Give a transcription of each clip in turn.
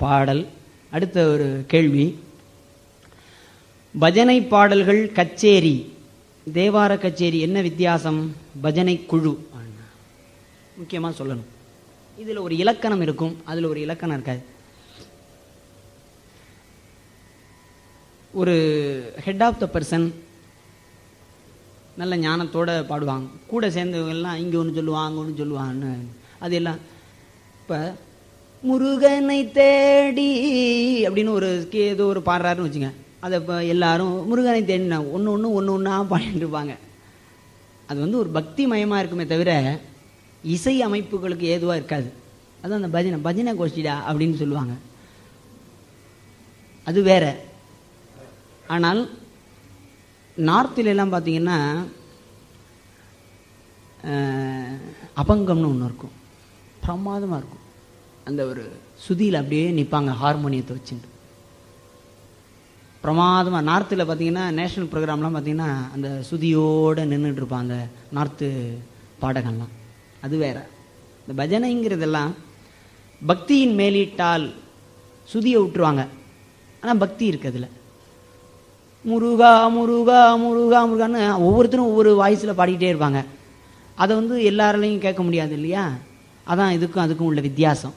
பாடல். அடுத்த ஒரு கேள்வி, பஜனை பாடல்கள் கச்சேரி, தேவார கச்சேரி என்ன வித்தியாசம்? பஜனை குழு முக்கியமாக சொல்லணும். இதில் ஒரு இலக்கணம் இருக்கும், அதில் ஒரு இலக்கணம் இருக்காது. ஒரு ஹெட் ஆஃப் த பர்சன் நல்ல ஞானத்தோடு பாடுவாங்க, கூட சேர்ந்தவங்கெல்லாம் இங்கே ஒன்று சொல்லுவாங்க அங்கே ஒன்று சொல்லுவாங்கன்னு. அது எல்லாம் இப்போ முருகனை தேடி அப்படின்னு ஒரு ஏதோ ஒரு பாடுறாருன்னு வச்சுங்க, அதை இப்போ எல்லாரும் முருகனை தேடினா ஒன்று ஒன்று ஒன்று ஒன்றா பாடிட்டு இருப்பாங்க. அது வந்து ஒரு பக்தி மயமாக இருக்குமே தவிர இசை அமைப்புகளுக்கு ஏதுவாக இருக்காது. அதுதான் அந்த பஜனை கோஷ்டிடா அப்படின்னு சொல்லுவாங்க, அது வேற. ஆனால் நார்த்தில் எல்லாம் பார்த்தீங்கன்னா அபங்கம்னு ஒன்று இருக்கும், பிரமாதமாக இருக்கும். அந்த ஒரு சுதியில் அப்படியே நிற்பாங்க ஹார்மோனியத்தை வச்சுட்டு பிரமாதமாக. நார்த்தில் பார்த்தீங்கன்னா நேஷ்னல் ப்ரோக்ராம்லாம் பார்த்தீங்கன்னா அந்த சுதியோடு நின்றுட்டு இருப்பான் அந்த நார்த்து பாடகன்லாம், அது வேற. இந்த பஜனைங்கிறதெல்லாம் பக்தியின் மேலிட்டால் சுதியை விட்டுருவாங்க, ஆனால் பக்தி இருக்குது அதில். முருகா முருகா முருகா முருகான்னு ஒவ்வொருத்தரும் ஒவ்வொரு வாய்ஸில் பாடிக்கிட்டே இருப்பாங்க. அதை வந்து எல்லாராலையும் கேட்க முடியாது இல்லையா? அதான் இதுக்கும் அதுக்கும் உள்ள வித்தியாசம்,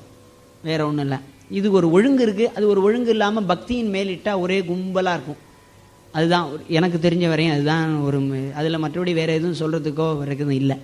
வேற ஒன்றும் இல்லை. இது ஒரு ஒழுங்கு இருக்குது, அது ஒரு ஒழுங்கு இல்லாமல் பக்தியின் மேலிட்டால் ஒரே கும்பலாக இருக்கும். அதுதான் எனக்கு தெரிஞ்ச வரையும் அதுதான் ஒரு அதில். மற்றபடி வேறு எதுவும் சொல்கிறதுக்கோ வரைக்கும் இல்லை.